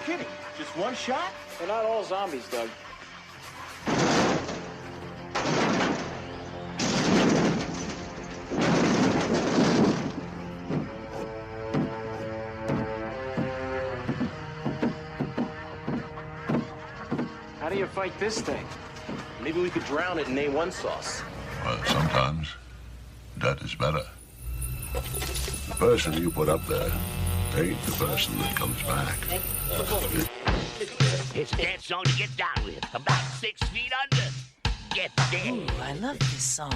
kidding? Just one shot? They're not all zombies, Doug. How do you fight this thing? Maybe we could drown it in A1 sauce. Well, sometimes that is better. The person you put up there ain't the person that comes back. It's a dance song to get down with. About 6 feet under. Get there. Ooh, I love this song.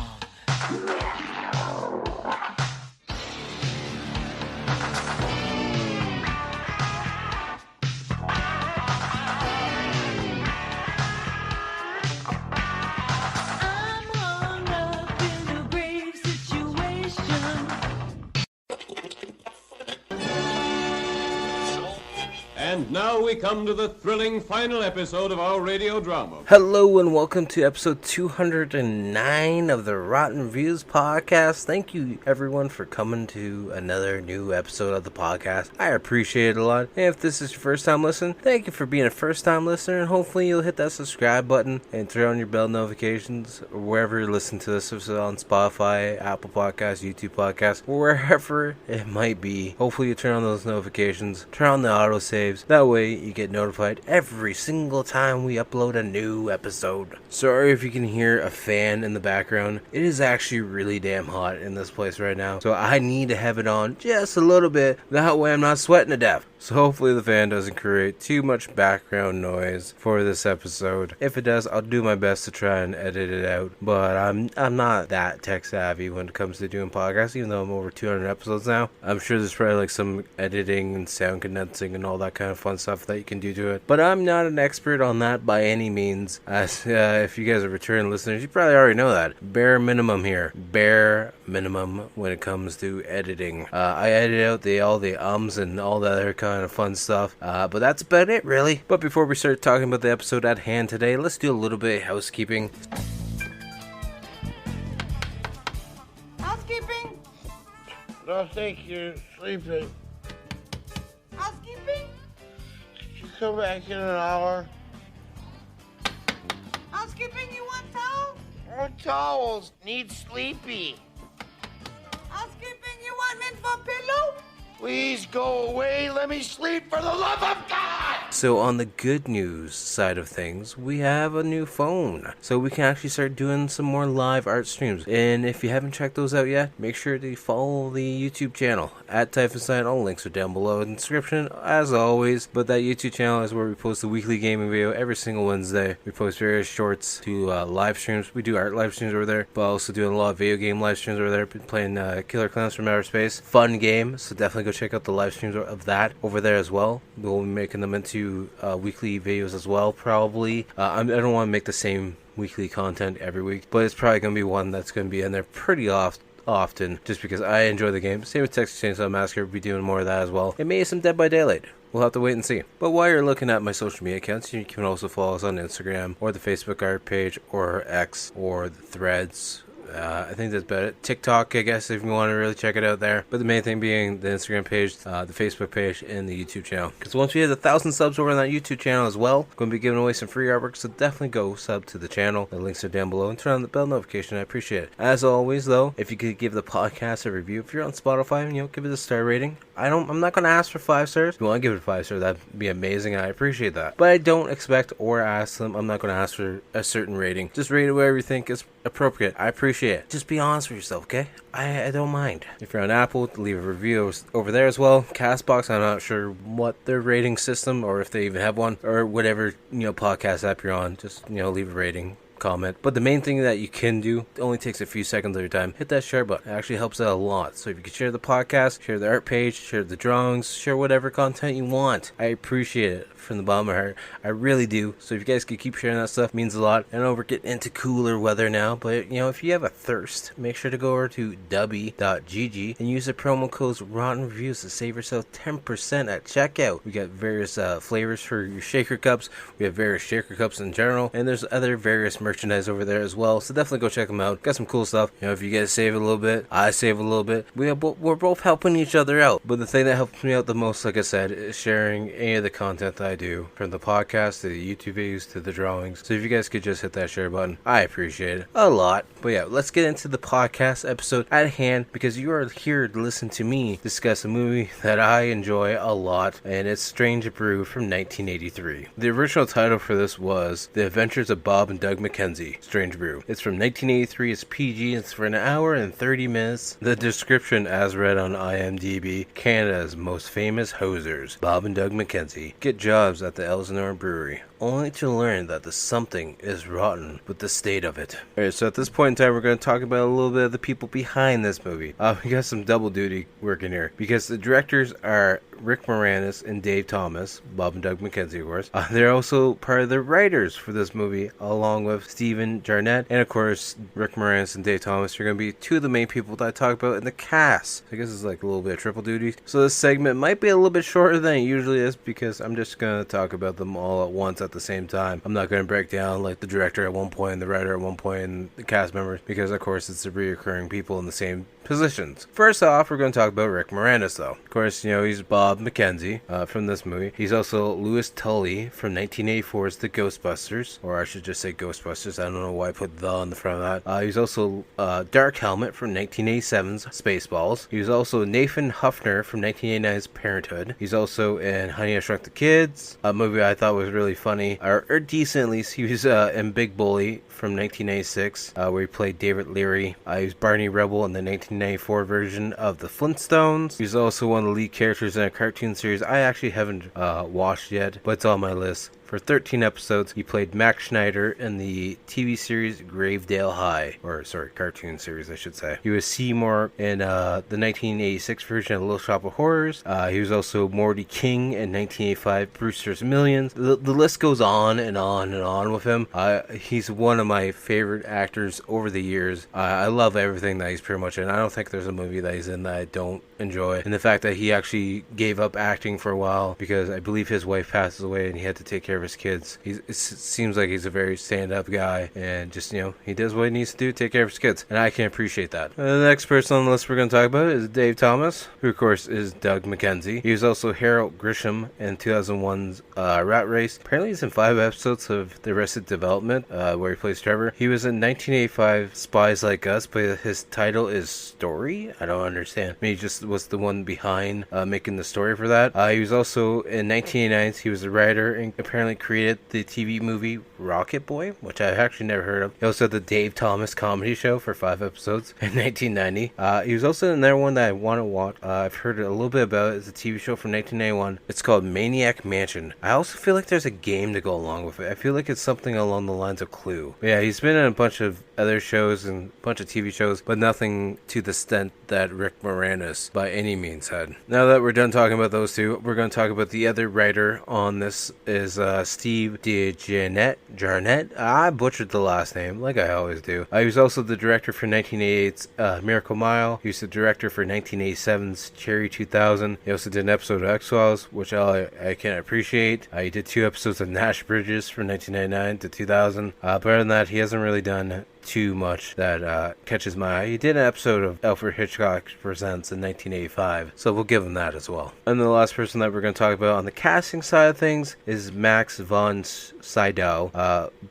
And now we come to the thrilling final episode of our radio drama. Hello and welcome to episode 209 of the Rotten Reviews podcast. Thank you everyone for coming to another new episode of the podcast. I appreciate it a lot. And if this is your first time listening, thank you for being a first time listener, and hopefully you'll hit that subscribe button and turn on your bell notifications or wherever you're listening to this, if it's on Spotify, Apple Podcasts, YouTube Podcasts, wherever it might be. Hopefully you turn on those notifications, turn on the autosaves. That way you get notified every single time we upload a new episode. Sorry if you can hear a fan in the background. It is actually really damn hot in this place right now, so I need to have it on just a little bit. That way I'm not sweating to death. So hopefully the fan doesn't create too much background noise for this episode. If it does, I'll do my best to try and edit it out. But I'm not that tech savvy when it comes to doing podcasts, even though I'm over 200 episodes now. I'm sure there's probably like some editing and sound condensing and all that kind of fun stuff that you can do to it. But I'm not an expert on that by any means. As if you guys are returning listeners, you probably already know that. Bare minimum here. Bare minimum when it comes to editing. I edit out all the ums and all the other kind of fun stuff, but that's about it really. But before we start talking about the episode at hand today, let's do a little bit of housekeeping. Housekeeping? Don't think you're sleeping. Housekeeping? Could you come back in an hour? Housekeeping, you want towels? More towels. Need sleepy. Housekeeping, you want mint for pillow? Please go away. Let me sleep for the love of God. So on the good news side of things, we have a new phone, so we can actually start doing some more live art streams. And if you haven't checked those out yet, make sure to follow the YouTube channel at Typhonstein. All links are down below in the description as always. But that YouTube channel is where we post the weekly gaming video every single Wednesday. We post various shorts to live streams. We do art live streams over there, but also doing a lot of video game live streams over there. Been playing Killer Clowns from Outer Space. Fun game, so definitely go check out the live streams of that over there as well. We'll be making them into weekly videos as well, probably. I don't want to make the same weekly content every week, but it's probably going to be one that's going to be in there pretty often, just because I enjoy the game. Same with Texas Chainsaw Massacre. We'll be doing more of that as well. And maybe some Dead by Daylight. We'll have to wait and see. But while you're looking at my social media accounts, you can also follow us on Instagram or the Facebook art page or X or the Threads. I think that's about it. TikTok, I guess, if you want to really check it out there. But the main thing being the Instagram page, the Facebook page, and the YouTube channel. Because once we hit 1,000 subs over on that YouTube channel as well, I'm going to be giving away some free artwork, so definitely go sub to the channel. The links are down below, and turn on the bell notification. I appreciate it. As always, though, if you could give the podcast a review, if you're on Spotify, give it a star rating. I'm not going to ask for 5 stars. If you want to give it 5 stars, that'd be amazing. I appreciate that. But I don't expect or ask them. I'm not going to ask for a certain rating. Just rate it wherever you think is appropriate. I appreciate it. Just be honest with yourself, okay? I don't mind. If you're on Apple, leave a review over there as well. Castbox, I'm not sure what their rating system, or if they even have one, or whatever podcast app you're on. Just leave a rating, comment. But the main thing that you can do, it only takes a few seconds of your time, hit that share button. It actually helps out a lot. So if you can share the podcast, share the art page, share the drawings, share whatever content you want, I appreciate it from the bottom of my heart. I really do. So if you guys could keep sharing that stuff, it means a lot. I know we're getting into cooler weather now, but if you have a thirst, make sure to go over to dubby.gg and use the promo codes Rotten Reviews to save yourself 10% at checkout. We got various flavors for your shaker cups. We have various shaker cups in general, and there's other various merchandise over there as well, so definitely go check them out. Got some cool stuff. You know, if you guys save a little bit, I save a little bit. We're both helping each other out. But the thing that helps me out the most, like I said, is sharing any of the content that I do, from the podcast to the YouTube videos to the drawings. So if you guys could just hit that share button, I appreciate it a lot. But yeah, let's get into the podcast episode at hand, because you are here to listen to me discuss a movie that I enjoy a lot, and it's Strange Brew from 1983. The original title for this was The Adventures of Bob and Doug McKenzie, Strange Brew. It's from 1983, it's PG, it's for an hour and 30 minutes. The description, as read on IMDb, Canada's most famous hosers, Bob and Doug McKenzie, get jobs at the Elsinore Brewery, only to learn that the something is rotten with the state of it. Alright, so at this point in time, we're going to talk about a little bit of the people behind this movie. We got some double duty working here, because the directors are Rick Moranis and Dave Thomas, Bob and Doug McKenzie, of course. They're also part of the writers for this movie, along with Stephen Jarnett, and of course, Rick Moranis and Dave Thomas are going to be two of the main people that I talk about in the cast. I guess it's like a little bit of triple duty. So this segment might be a little bit shorter than it usually is, because I'm just going to talk about them all at once at the same time. I'm not going to break down like the director at one point and the writer at one point and the cast members, because of course it's the reoccurring people in the same positions. First off, we're going to talk about Rick Moranis, though. Of course, you know, he's Bob McKenzie from this movie. He's also Louis Tully from 1984's The Ghostbusters, or I should just say Ghostbusters. I don't know why I put the on the front of that. He's also Dark Helmet from 1987's Spaceballs. He was also Nathan Huffner from 1989's Parenthood. He's also in Honey, I Shrunk the Kids, a movie I thought was really funny, or decent at least. He was in Big Bully from 1986, where he played David Leary. He was Barney Rubble in the 1994 version of The Flintstones. He's also one of the lead characters in a cartoon series I actually haven't watched yet, but it's on my list. For 13 episodes, he played Max Schneider in the TV series Gravedale High. Or, sorry, cartoon series, I should say. He was Seymour in the 1986 version of Little Shop of Horrors. He was also Morty King in 1985 Brewster's Millions. The list goes on and on and on with him. He's one of my favorite actors over the years. I love everything that he's pretty much in. I don't think there's a movie that he's in that I don't enjoy. And the fact that he actually gave up acting for a while because I believe his wife passed away and he had to take care of his kids. It seems like he's a very stand-up guy, and just, you know, he does what he needs to do, take care of his kids, and I can appreciate that. The next person on the list we're going to talk about is Dave Thomas, who of course is Doug McKenzie. He was also Harold Grisham in 2001's Rat Race. Apparently he's in 5 episodes of The Arrested Development, where he plays Trevor. He was in 1985 Spies Like Us, but his title is Story? I don't understand. I mean, he just was the one behind making the story for that. He was also in 1989, he was a writer and apparently created the TV movie Rocket Boy, which I've actually never heard of. He also had the Dave Thomas comedy show for 5 episodes in 1990. He was also in another one that I want to watch. I've heard a little bit about it. It's a TV show from 1991. It's called Maniac Mansion. I also feel like there's a game to go along with it. I feel like it's something along the lines of Clue. But yeah, he's been in a bunch of other shows and a bunch of TV shows, but nothing to the extent that Rick Moranis by any means had. Now that we're done talking about those two, we're going to talk about the other writer on this is Steve Jarnett. I butchered the last name, like I always do. He was also the director for 1988's Miracle Mile. He was the director for 1987's Cherry 2000. He also did an episode of X-Files, which I can appreciate. He did 2 episodes of Nash Bridges from 1999 to 2000. Other than that, he hasn't really done too much that catches my eye. He did an episode of Alfred Hitchcock Presents in 1985, so we'll give him that as well. And the last person that we're going to talk about on the casting side of things is Max von Sydow,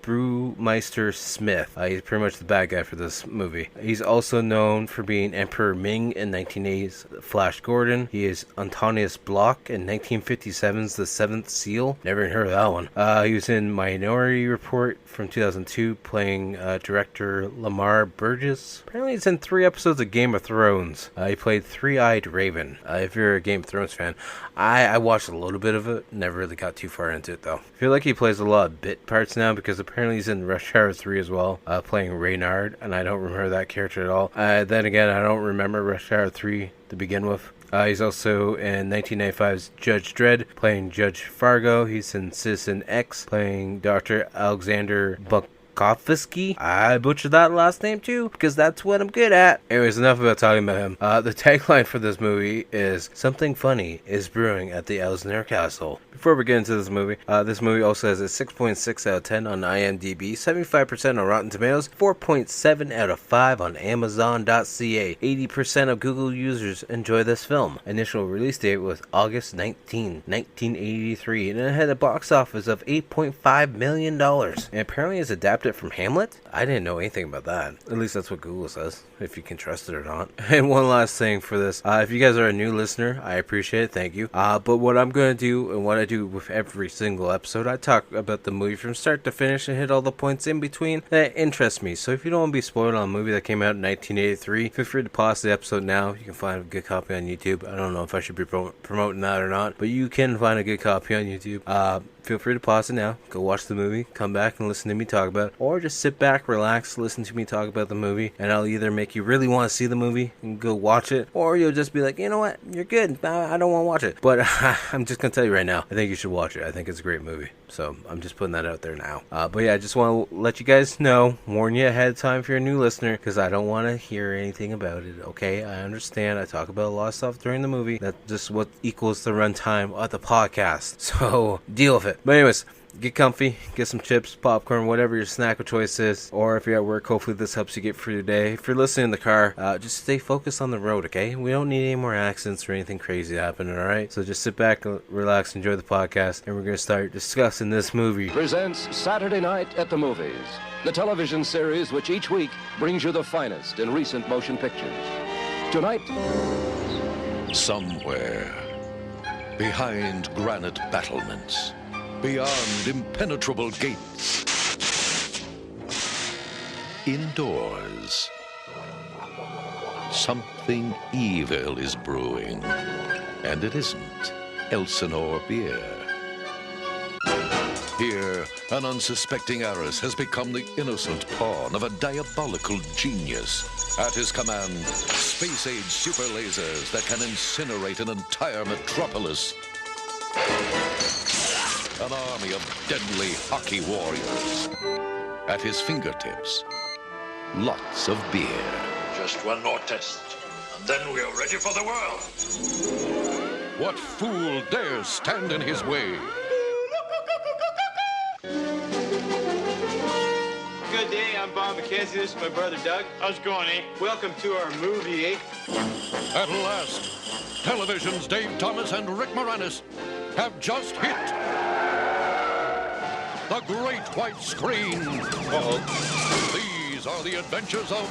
Brewmeister Smith. He's pretty much the bad guy for this movie. He's also known for being Emperor Ming in 1980's Flash Gordon. He is Antonius Block in 1957's The Seventh Seal. Never even heard of that one. He was in Minority Report from 2002, playing director Lamar Burgess. Apparently he's in 3 episodes of Game of Thrones. He played Three-Eyed Raven. If you're a Game of Thrones fan, I watched a little bit of it, never really got too far into it though. I feel like he plays a lot of bit parts now, because apparently he's in Rush Hour 3 as well, playing Reynard, and I don't remember that character at all. Then again, I don't remember Rush Hour 3 to begin with. He's also in 1995's Judge Dredd, playing Judge Fargo. He's in Citizen X, playing Dr. Alexander Kofsky. I butchered that last name too, because that's what I'm good at. Anyways, enough about talking about him. The tagline for this movie is "Something funny is brewing at the Elsner Castle." Before we get into this movie also has a 6.6 out of 10 on IMDb, 75% on Rotten Tomatoes, 4.7 out of 5 on Amazon.ca. 80% of Google users enjoy this film. Initial release date was August 19, 1983, and it had a box office of $8.5 million. And apparently it's adapted from Hamlet? I didn't know anything about that. At least that's what Google says, if you can trust it or not. And one last thing for this. If you guys are a new listener, I appreciate it. Thank you. But what I'm going to do, and what I do with every single episode, I talk about the movie from start to finish and hit all the points in between that interest me. So if you don't want to be spoiled on a movie that came out in 1983, feel free to pause the episode now. You can find a good copy on YouTube. I don't know if I should be promoting that or not, but you can find a good copy on YouTube. Feel free to pause it now, go watch the movie, come back and listen to me talk about it, or just sit back, relax, listen to me talk about the movie, and I'll either make you really want to see the movie and go watch it, or you'll just be like, you know what, you're good, I don't want to watch it. But I'm just going to tell you right now, I think you should watch it. I think it's a great movie. So I'm just putting that out there now. But yeah, I just want to let you guys know, warn you ahead of time if you're a new listener, because I don't want to hear anything about it, okay? I understand, I talk about a lot of stuff during the movie. That's just what equals the runtime of the podcast. So deal with it. But anyways, get comfy, get some chips, popcorn, whatever your snack of choice is. Or if you're at work, hopefully this helps you get through your day. If you're listening in the car, just stay focused on the road, okay? We don't need any more accidents or anything crazy happening, alright? So just sit back, relax, enjoy the podcast, and we're going to start discussing this movie. Presents Saturday Night at the Movies, the television series which each week brings you the finest in recent motion pictures. Tonight, somewhere behind granite battlements, beyond impenetrable gates, indoors, something evil is brewing, and it isn't Elsinore beer. Here, an unsuspecting heiress has become the innocent pawn of a diabolical genius. At his command, space-age super lasers that can incinerate an entire metropolis. An army of deadly hockey warriors. At his fingertips, lots of beer. Just one more test, and then we are ready for the world. What fool dares stand in his way? Good day, I'm Bob McKenzie. This is my brother Doug. How's it going, eh? Welcome to our movie, eh? At last, television's Dave Thomas and Rick Moranis have just hit the great white screen. These are the adventures of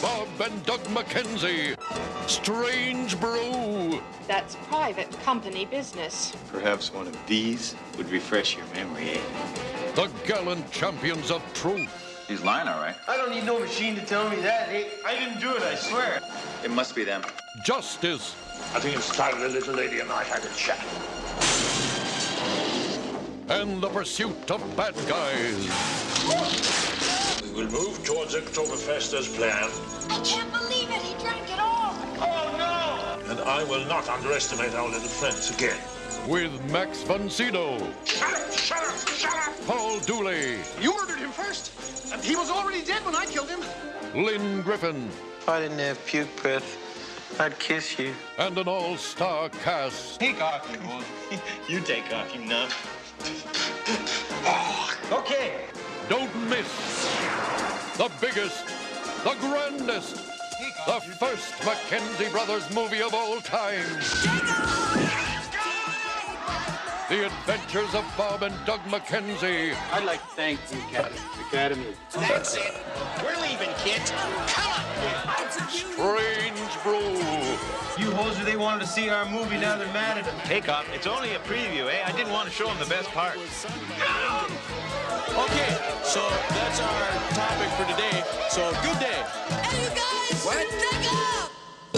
Bob and Doug McKenzie. Strange Brew. That's private company business. Perhaps one of these would refresh your memory, eh? The gallant champions of truth. He's lying, all right. I don't need no machine to tell me that, eh? I didn't do it, I swear. It must be them. Justice. I think it's time the little lady and I had a chat. And the pursuit of bad guys. We will move towards Oktoberfest as planned. I can't believe it. He drank it all. Oh, no! And I will not underestimate our little friends again. With Max von Sydow. Shut up! Shut up! Shut up! Paul Dooley. You murdered him first. He was already dead when I killed him. Lynn Griffin. If I didn't have puke breath, I'd kiss you. And an all-star cast. Take off, you boy. You take off, you nut. Okay. Don't miss the biggest, the grandest, the first Mackenzie Brothers movie of all time. The Adventures of Bob and Doug McKenzie. I'd like to thank the Academy. That's it. We're leaving, kids. Come on. Strange Brew. You hoser, they wanted to see our movie, now they're mad at us. Take off. It's only a preview, eh? I didn't want to show them the best part. Okay, so that's our topic for today. So, good day. Hey, you guys! What? Take off!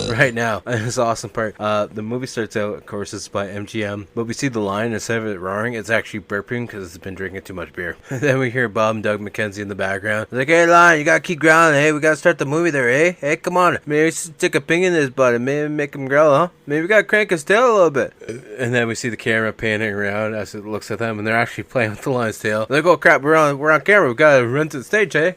right now. And it's the awesome part. The movie starts out, of course, it's by MGM, but we see the line, instead of it roaring, it's actually burping because it's been drinking too much beer. Then we hear Bob and Doug McKenzie in the background. It's like, hey, Lion, you gotta keep growling, hey? We gotta start the movie there, eh? Hey, come on. Maybe we should stick a ping in his butt and maybe make him growl, huh? Maybe we gotta crank his tail a little bit. And then we see the camera panning around as it looks at them, and they're actually playing with the lion's tail. They're like, oh crap, we're on camera. We gotta run to the stage, eh?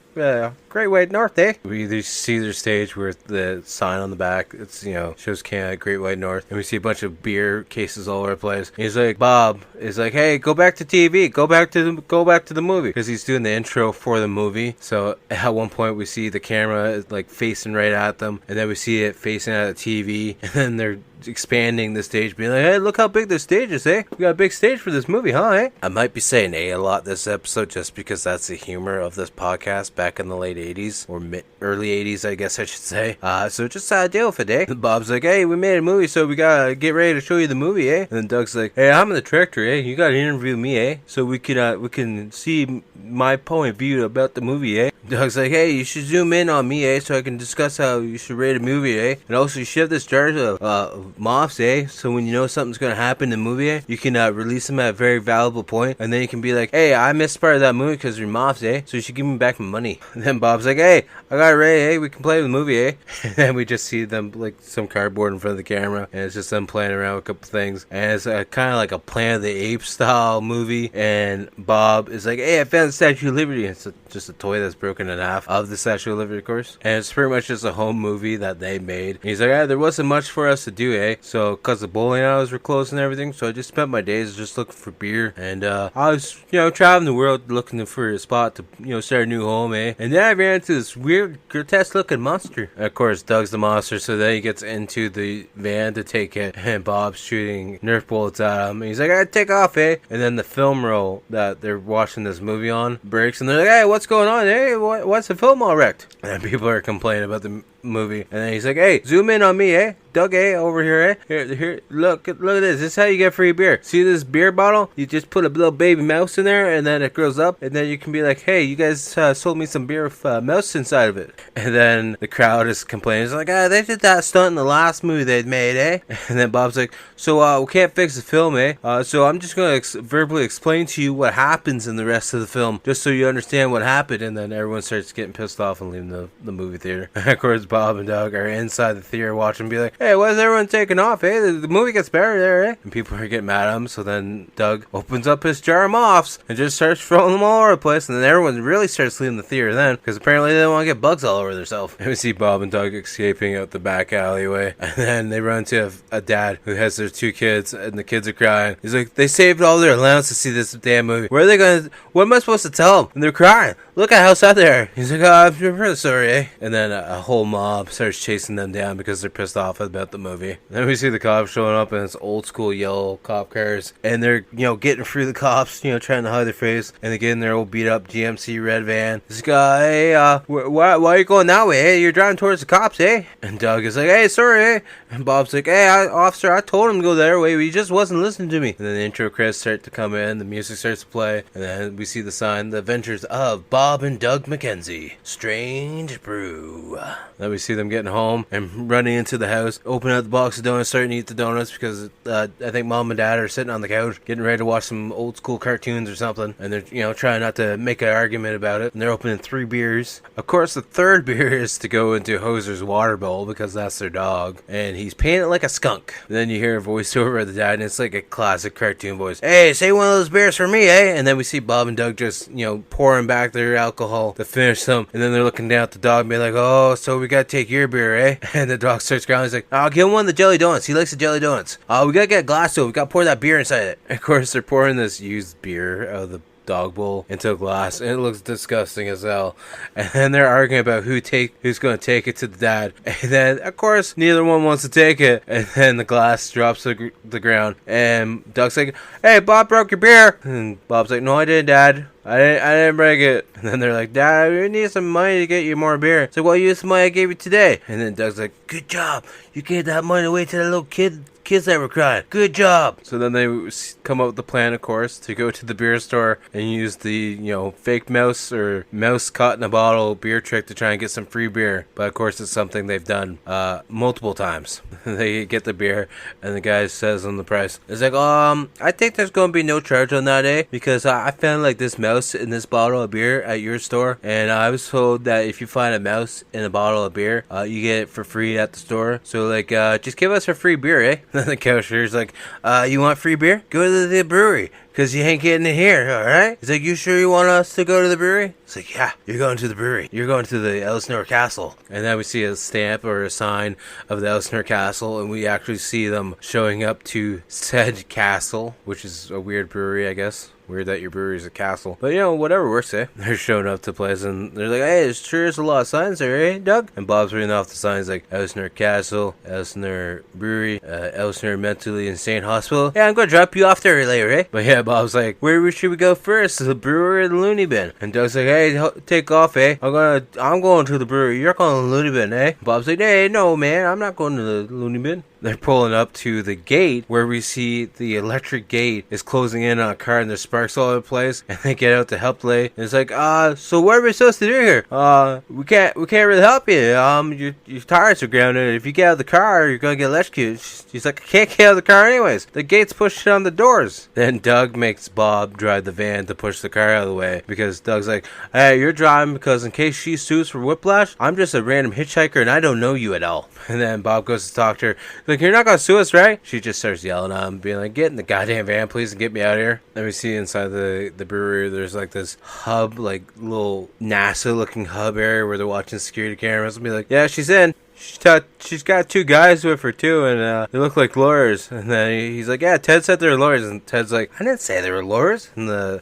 Great White North, eh? We either see their stage where the sign on the back, it's, shows Canada, Great White North, and we see a bunch of beer cases all over the place. And he's like, Bob is like, hey, go back to TV, go back to the movie, because he's doing the intro for the movie. So at one point we see the camera like facing right at them, and then we see it facing at the TV, and then they're expanding the stage, being like, hey, look how big the stage is, eh? We got a big stage for this movie, huh, eh? I might be saying a lot this episode just because that's the humor of this podcast back in the late 80s, or early 80s, I guess I should say. So just deal with it, eh? And Bob's like, hey, we made a movie, so we gotta get ready to show you the movie, eh? And then Doug's like, hey, I'm the director, eh? You gotta interview me, eh? So we can see my point of view about the movie, eh? Doug's like, hey, you should zoom in on me, eh? So I can discuss how you should rate a movie, eh? And also, you should have this jar of moths, eh? So when you know something's gonna happen in the movie, eh? You can release them at a very valuable point, and then you can be like, hey, I missed part of that movie because you're moths, eh? So you should give me back my money. And then Bob's like, hey, I got it ready, eh? We can play the movie, eh? And then we just see them, like, some cardboard in front of the camera, and it's just them playing around with a couple things, and it's kind of like a Planet of the Apes style movie, and Bob is like, hey, I found the Statue of Liberty. It's just a toy that's broken in half of the Statue of Liberty, of course, and it's pretty much just a home movie that they made. And he's like, there wasn't much for us to do, eh? So, because the bowling alleys were closed and everything, so I just spent my days just looking for beer, and I was, traveling the world looking for a spot to, start a new home, eh? And then I ran into this weird, grotesque-looking monster. And of course, Doug's the monster, so then he gets into the van to take it, and Bob's shooting Nerf bullets at him, and he's like, I gotta take off, eh? And then the film roll that they're watching this movie on breaks, and they're like, hey, what's going on, eh? What's the film all wrecked? And people are complaining about the movie, and then he's like, hey, zoom in on me, eh? Doug, eh? Over here, eh? Here, look at this. This is how you get free beer. See this beer bottle? You just put a little baby mouse in there, and then it grows up, and then you can be like, hey, you guys sold me some beer with mouse inside of it. And then the crowd is complaining. It's like, they did that stunt in the last movie they'd made, eh? And then Bob's like, so we can't fix the film, eh? So I'm just gonna verbally explain to you what happens in the rest of the film, just so you understand what happened. And then everyone starts getting pissed off and leaving the movie theater. Of course, Bob and Doug are inside the theater watching, be like, hey, why is everyone taking off, eh? The movie gets better there, eh? And people are getting mad at him, so then Doug opens up his jar of moths and just starts throwing them all over the place, and then everyone really starts leaving the theater then, because apparently they don't want to get bugs all over themselves. And we see Bob and Doug escaping out the back alleyway, and then they run into a dad who has their 2 kids, and the kids are crying. He's like, they saved all their allowance to see this damn movie. What am I supposed to tell them? And they're crying. Look at how sad they are. He's like, I'm really sorry, eh? And then a whole mob starts chasing them down because they're pissed off about the movie. Then we see the cops showing up in its old school yellow cop cars, and they're, getting through the cops, trying to hide their face, and they're getting their old beat up GMC red van. This guy, hey, why are you going that way, eh? You're driving towards the cops, eh? And Doug is like, hey, sorry, eh? And Bob's like, hey, officer, I told him to go their way, but he just wasn't listening to me. And then the intro credits start to come in, the music starts to play, and then we see the sign, The Adventures of Bob and Doug McKenzie, Strange Brew. Then we see them getting home and running into the house, opening up the box of donuts, starting to eat the donuts because I think mom and dad are sitting on the couch getting ready to watch some old school cartoons or something, and they're trying not to make an argument about it, and they're opening 3 beers. Of course, the third beer is to go into Hoser's water bowl because that's their dog, and he's painted like a skunk. And then you hear a voiceover of the dad, and it's like a classic cartoon voice. Hey, say one of those beers for me, eh? And then we see Bob and Doug just pouring back their alcohol to finish them, and then they're looking down at the dog and be like, oh, so we gotta take your beer, eh? And the dog starts growling. He's like, I'll give him one of the jelly donuts. He likes the jelly donuts. We gotta get a glass though. We gotta pour that beer inside it. And of course, they're pouring this used beer out of the dog bowl into a glass, and it looks disgusting as hell. And then they're arguing about who's going to take it to the dad. And then, of course, neither one wants to take it. And then the glass drops to the ground, and Doug's like, "Hey, Bob broke your beer." And Bob's like, "No, I didn't, Dad. I didn't break it." And then they're like, "Dad, we need some money to get you more beer." It's like, "Well, use the money I gave you today." And then Doug's like, "Good job. You gave that money away to that little kid kids that were crying. Good job. So then they come up with the plan, of course, to go to the beer store and use the, fake mouse or mouse caught in a bottle beer trick to try and get some free beer. But of course, it's something they've done multiple times. They get the beer and the guy says on the price, it's like, I think there's going to be no charge on that, because I found like this mouse in this bottle of beer at your store, and I was told that if you find a mouse in a bottle of beer, you get it for free at the store. So like, just give us a free beer, eh? Then the cashier's like, you want free beer? Go to the brewery, because you ain't getting it here, alright? He's like, you sure you want us to go to the brewery? It's like, yeah, you're going to the brewery. You're going to the Elsinore Castle. And then we see a stamp or a sign of the Elsinore Castle, and we actually see them showing up to said castle, which is a weird brewery, I guess. Weird that your brewery is a castle. But, whatever works, eh? They're showing up to place, and they're like, hey, there's a lot of signs there, eh, Doug? And Bob's reading off the signs like, Elsinore Castle, Elsinore Brewery, Elsinore Mentally Insane Hospital. Yeah, I'm gonna drop you off there later, eh? But yeah, Bob's like, where should we go first? The brewery or the loony bin? And Doug's like, hey, take off, eh? I'm going to the brewery. You're going to the loony bin, eh? Bob's like, hey, no, man, I'm not going to the loony bin. They're pulling up to the gate where we see the electric gate is closing in on a car and there's sparks all over the place, and they get out to help the lady. And it's like, so what are we supposed to do here? We can't really help you. Your tires are grounded. If you get out of the car, you're gonna get electrocuted. She's like, I can't get out of the car anyways. The gate's pushed on the doors. Then Doug makes Bob drive the van to push the car out of the way, because Doug's like, hey, you're driving because in case she sues for whiplash, I'm just a random hitchhiker and I don't know you at all. And then Bob goes to talk to her. Like, you're not gonna sue us, right? She just starts yelling at him, being like, get in the goddamn van, please, and get me out of here. Then we see inside the brewery, there's like this hub, like little NASA looking hub area where they're watching security cameras and be like, yeah, she's in. She's got two guys with her too, and they look like lawyers. And then he's like, yeah, Ted said they're lawyers. And Ted's like, I didn't say they were lawyers. And the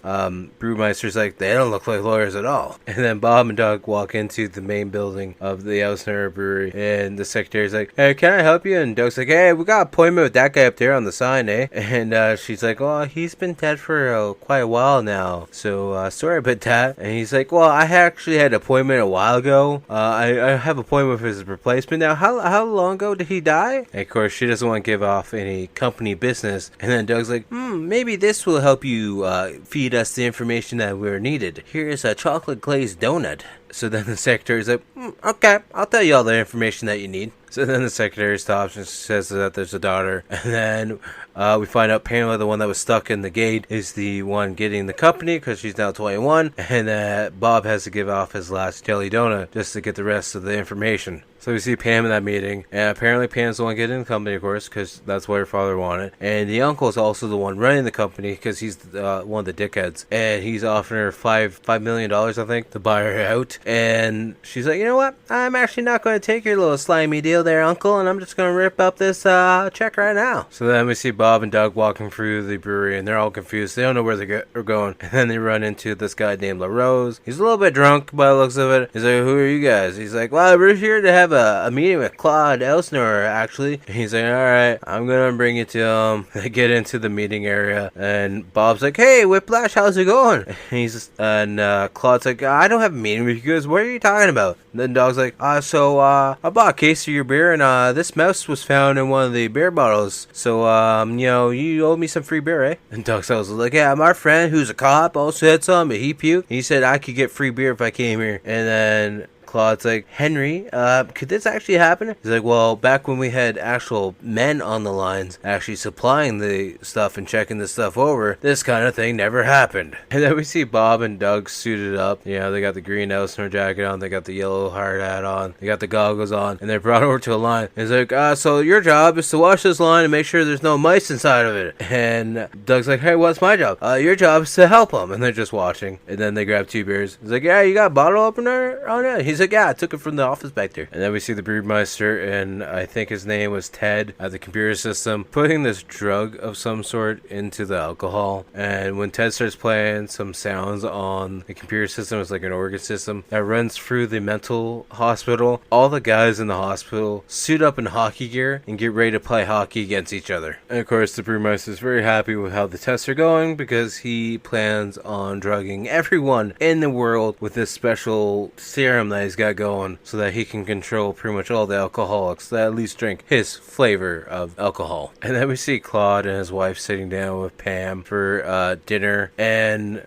brewmeister's like, they don't look like lawyers at all. And then Bob and Doug walk into the main building of the Elsinore Brewery, and the secretary's like, hey, can I help you? And Doug's like, hey, we got an appointment with that guy up there on the sign, eh? And she's like, oh, he's been dead for quite a while now, so sorry about that. And he's like, well, I actually had an appointment a while ago. I have an appointment with his replacement now. How long ago did he die? And of course, she doesn't want to give off any company business. And then Doug's like, maybe this will help you feed us the information that we're needed. Here's a chocolate glazed donut. So then the secretary's like, okay, I'll tell you all the information that you need. So then the secretary stops and says that there's a daughter. And then we find out Pamela, the one that was stuck in the gate, is the one getting the company because she's now 21. And that Bob has to give off his last jelly donut just to get the rest of the information. So we see Pam in that meeting, and apparently Pam's the one getting the company, of course, because that's what her father wanted. And the uncle is also the one running the company because he's one of the dickheads. And he's offering her $5 million, I think, to buy her out. And she's like, you know what? I'm actually not going to take your little slimy deal there, uncle, and I'm just going to rip up this check right now. So then we see Bob and Doug walking through the brewery, and they're all confused. They don't know where they're going. And then they run into this guy named LaRose. He's a little bit drunk by the looks of it. He's like, who are you guys? He's like, well, we're here to have a meeting with Claude Elsinore, actually. And he's like, alright, I'm gonna bring you to him. They get into the meeting area, and Bob's like, hey, Whiplash, how's it going? And Claude's like, I don't have a meeting with you guys. What are you talking about? And then Dog's like, I bought a case of your beer, and this mouse was found in one of the beer bottles. So, you owe me some free beer, eh? And Dog's like, yeah, my friend, who's a cop, also had some, but he puked. He said I could get free beer if I came here. And then Claude's like, Henry, could this actually happen? He's like, well, back when we had actual men on the lines actually supplying the stuff and checking the stuff over, this kind of thing never happened. And then we see Bob and Doug suited up. They got the green Elsinore jacket on, they got the yellow hard hat on, they got the goggles on, and they're brought over to a line. And he's like, so your job is to wash this line and make sure there's no mice inside of it. And Doug's like, hey, what's my job? Your job is to help them. And they're just watching. And then they grab 2 beers. He's like, yeah, you got a bottle opener on it? He's like, yeah, I took it from the office back there. And then we see the brewmeister, and I think his name was Ted, at the computer system, putting this drug of some sort into the alcohol. And when Ted starts playing some sounds on the computer system, it's like an organ system that runs through the mental hospital. All the guys in the hospital suit up in hockey gear and get ready to play hockey against each other. And of course, the brewmeister is very happy with how the tests are going because he plans on drugging everyone in the world with this special serum that he's got going so that he can control pretty much all the alcoholics that at least drink his flavor of alcohol. And then we see Claude and his wife sitting down with Pam for dinner, and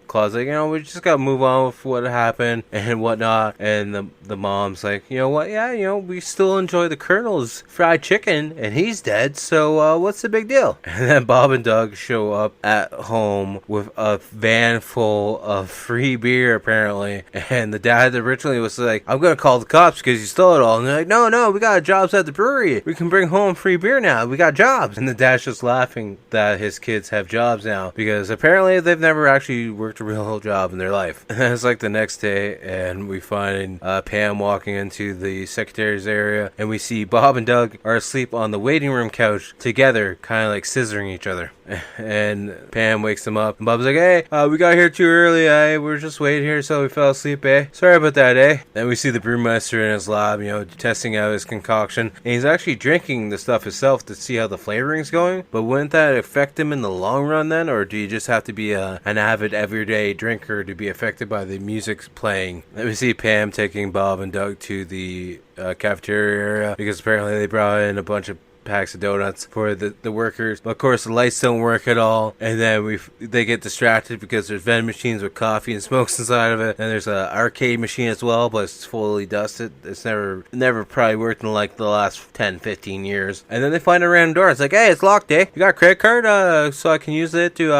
Claude's like, we just gotta move on with what happened and whatnot. And the mom's like, you know what, yeah, we still enjoy the Colonel's fried chicken, and he's dead, so what's the big deal? And then Bob and Doug show up at home with a van full of free beer, apparently. And the dad originally was like, I'm gonna call the cops because you stole it all. And they're like, no, we got jobs at the brewery. We can bring home free beer now. We got jobs. And the dad's just laughing that his kids have jobs now because apparently they've never actually worked a real job in their life. And it's like the next day, and we find Pam walking into the secretary's area, and we see Bob and Doug are asleep on the waiting room couch together, kind of like scissoring each other. And Pam wakes them up, and Bob's like, hey, we got here too early. We're just waiting here, so we fell asleep, sorry about that, Then we see the brewmaster in his lab, testing out his concoction, and he's actually drinking the stuff himself to see how the flavoring's going. But wouldn't that affect him in the long run then, or do you just have to be an avid everyday drinker to be affected by the music playing? Then we see Pam taking Bob and Doug to the cafeteria area because apparently they brought in a bunch of packs of donuts for the workers, but of course the lights don't work at all, and then they get distracted because there's vending machines with coffee and smokes inside of it, and there's an arcade machine as well, but it's fully dusted. It's never probably worked in like the last 10-15 years. And then they find a random door. It's like, hey, it's locked, you got a credit card so I can use it to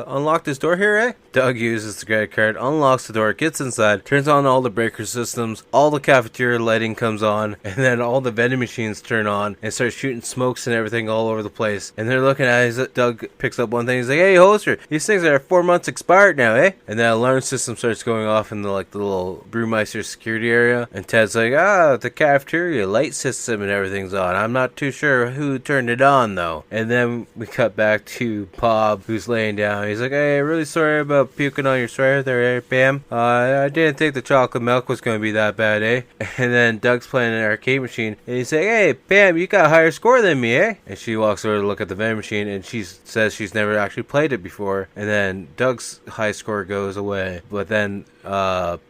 unlock this door here, Doug uses the credit card, unlocks the door, gets inside, turns on all the breaker systems, all the cafeteria lighting comes on, and then all the vending machines turn on and start shooting smokes and everything all over the place. And they're looking at it. Doug picks up one thing. He's like, hey, Holster, these things are 4 months expired now, And the alarm system starts going off in the little brewmeister security area. And Ted's like, the cafeteria light system and everything's on. I'm not too sure who turned it on, though. And then we cut back to Bob, who's laying down. He's like, hey, really sorry about puking on your sweater there, Pam. I didn't think the chocolate milk was going to be that bad, And then Doug's playing an arcade machine. And he's like, hey, Pam, you got a higher score than me, And she walks over to look at the vending machine, and she says she's never actually played it before. And then Doug's high score goes away. But then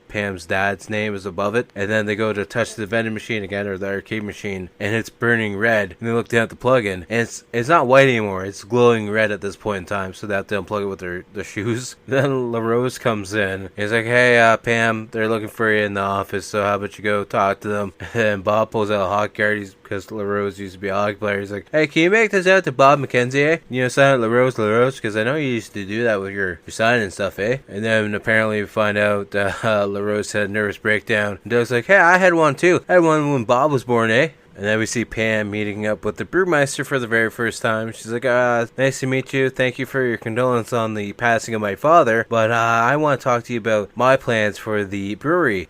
Pam's dad's name is above it, and then they go to touch the vending machine again, or the arcade machine, and it's burning red. And they look down at the plug-in, and it's not white anymore, it's glowing red at this point in time, so they have to unplug it with their shoes. Then LaRose comes in. He's like, hey, Pam, they're looking for you in the office, so how about you go talk to them? And Bob pulls out a hockey card, because LaRose used to be a hockey player. He's like, hey, can you make this out to Bob McKenzie, sign it LaRose, because I know you used to do that with your sign and stuff, And then apparently we find out LaRose had a nervous breakdown. And Doug's like, hey, I had one too. I had one when Bob was born, And then we see Pam meeting up with the brewmeister for the very first time. She's like, nice to meet you. Thank you for your condolence on the passing of my father. But I want to talk to you about my plans for the brewery.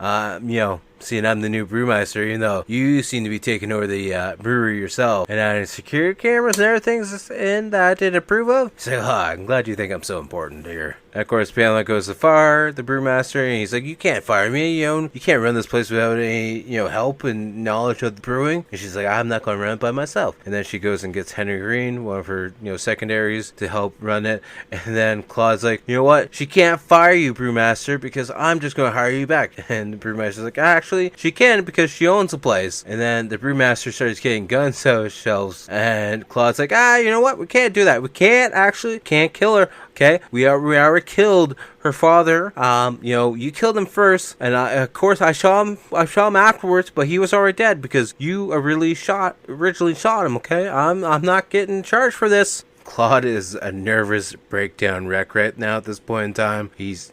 Seeing I'm the new brewmeister, you seem to be taking over the brewery yourself, and adding security cameras and everything in that I didn't approve of. He's like, I'm glad you think I'm so important here. And of course, Pamela goes to fire the brewmaster, and he's like, you can't fire me, you can't run this place without any, help and knowledge of the brewing. And she's like, I'm not going to run it by myself. And then she goes and gets Henry Green, one of her, secondaries, to help run it. And then Claude's like, you know what? She can't fire you, brewmaster, because I'm just going to hire you back. And the brewmaster's like, actually, she can because she owns the place. And then the brewmaster starts getting guns out of shelves, and Claude's like, you know what? We can't do that. We can't kill her. Okay, we already killed her father. You killed him first, and of course I shot him afterwards, but he was already dead because you originally shot him. Okay, I'm not getting charged for this. Claude is a nervous breakdown wreck right now at this point in time. He's,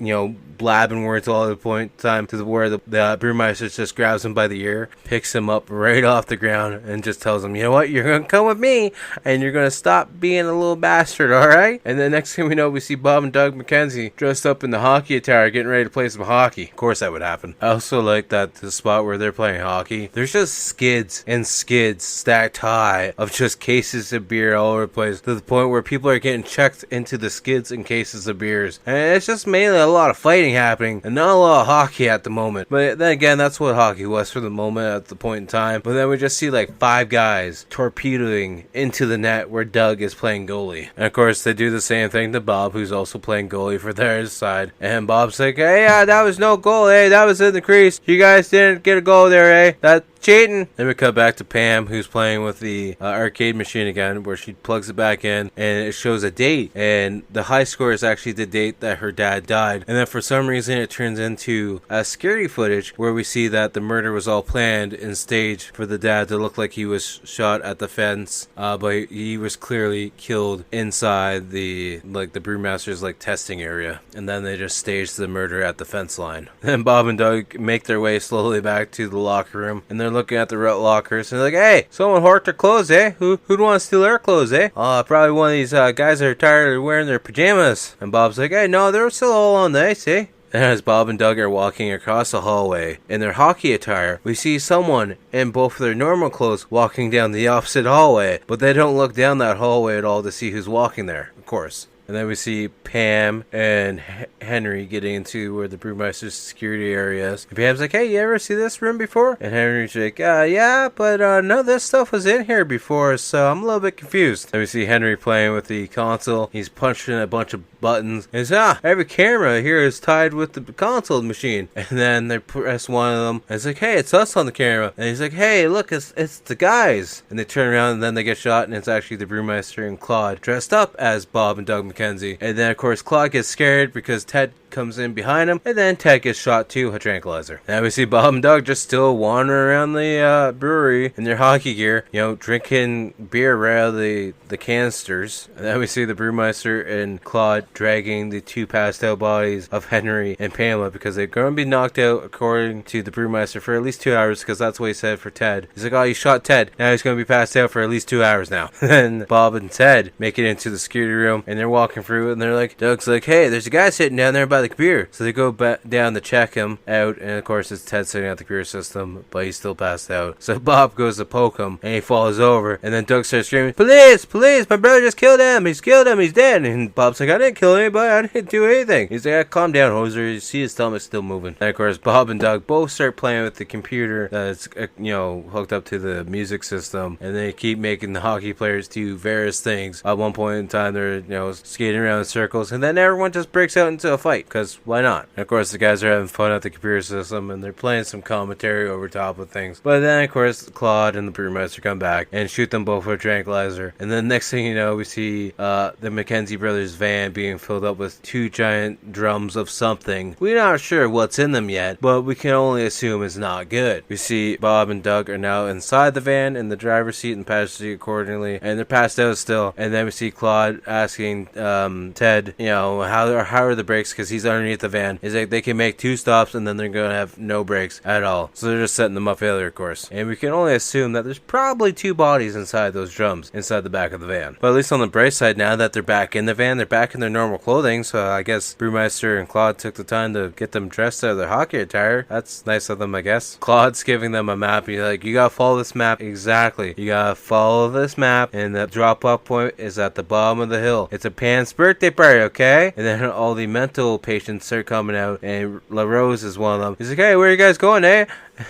blabbing words all the point in time to where the brewmeister just grabs him by the ear, picks him up right off the ground, and just tells him, you know what, you're going to come with me, and you're going to stop being a little bastard, alright? And the next thing we know, we see Bob and Doug McKenzie dressed up in the hockey attire, getting ready to play some hockey. Of course that would happen. I also like that the spot where they're playing hockey, there's just skids and skids stacked high of just cases of beer all over the place, to the point point where people are getting checked into the skids in cases of beers. And it's just mainly a lot of fighting happening and not a lot of hockey at the moment. But then again, that's what hockey was for the moment at the point in time. But then we just see like 5 guys torpedoing into the net where Doug is playing goalie. And of course, they do the same thing to Bob, who's also playing goalie for their side. And Bob's like, hey, that was no goal, eh? That was in the crease. You guys didn't get a goal there, eh? That's cheating. Then we cut back to Pam, who's playing with the arcade machine again, where she plugs it back in, and it shows a date, and the high score is actually the date that her dad died. And then for some reason it turns into a scary footage where we see that the murder was all planned and staged for the dad to look like he was shot at the fence, but he was clearly killed inside the brewmaster's testing area. And then they just staged the murder at the fence line. Then Bob and Doug make their way slowly back to the locker room, and they're looking at the lockers, and they're like, hey, someone hoarded their clothes, eh? Who'd want to steal their clothes, eh? Probably one of these guys that are tired of wearing their pajamas. And Bob's like, hey, no, they're still all on the ice, eh? And as Bob and Doug are walking across the hallway in their hockey attire, we see someone in both their normal clothes walking down the opposite hallway, but they don't look down that hallway at all to see who's walking there, of course. And then we see Pam and Henry getting into where the brewmaster's security area is. And Pam's like, hey, you ever see this room before? And Henry's like, yeah, but no, this stuff was in here before, so I'm a little bit confused. Then we see Henry playing with the console. He's punching a bunch of buttons. And says, every camera here is tied with the console machine. And then they press one of them. And it's like, hey, it's us on the camera. And he's like, hey, look, it's the guys. And they turn around, and then they get shot, and it's actually the brewmaster and Claude dressed up as Bob and Doug McKenzie. And then, of course, Claude gets scared because Ted comes in behind him, and then Ted gets shot too, a tranquilizer. Now we see Bob and Doug just still wandering around the brewery in their hockey gear, drinking beer right out of the canisters. And then we see the brewmeister and Claude dragging the 2 passed out bodies of Henry and Pamela, because they're going to be knocked out, according to the brewmeister, for at least 2 hours, because that's what he said for Ted. He's like, oh, you shot Ted, now he's going to be passed out for at least 2 hours now. Then Bob and Ted make it into the security room, and they're walking through it, and they're like, Doug's like, hey, there's a guy sitting down there by the computer. So they go back down to check him out, and of course it's Ted sitting at the computer system, but he's still passed out. So Bob goes to poke him, and he falls over, and then Doug starts screaming, police, my brother just killed him, he's dead. And Bob's like, I didn't kill anybody, I didn't do anything. He's like, calm down, hoser, you see his stomach still moving. And of course Bob and Doug both start playing with the computer that's hooked up to the music system, and they keep making the hockey players do various things. At one point in time they're skating around in circles, and then everyone just breaks out into a fight, because why not? And of course the guys are having fun at the computer system, and they're playing some commentary over top of things. But then of course Claude and the brewmaster come back and shoot them both with a tranquilizer. And then next thing you know, we see the McKenzie brothers van being filled up with 2 giant drums of something. We're not sure what's in them yet, but we can only assume it's not good. We see Bob and Doug are now inside the van, in the driver's seat and passenger seat accordingly, and they're passed out still. And then we see Claude asking Ted, how are the brakes, because he's underneath the van. He's like, they can make 2 stops and then they're gonna have no brakes at all. So they're just setting them up failure, of course. And we can only assume that there's probably 2 bodies inside those drums, inside the back of the van. But at least on the bright side, now that they're back in the van, they're back in their normal clothing. So I guess Brewmeister and Claude took the time to get them dressed out of their hockey attire. That's nice of them, I guess. Claude's giving them a map. He's like, you gotta follow this map. Exactly. You gotta follow this map, and the drop-off point is at the bottom of the hill. It's a Pan's birthday party, okay? And then all the mental patients start coming out, and LaRose is one of them. He's like, hey, where are you guys going, eh?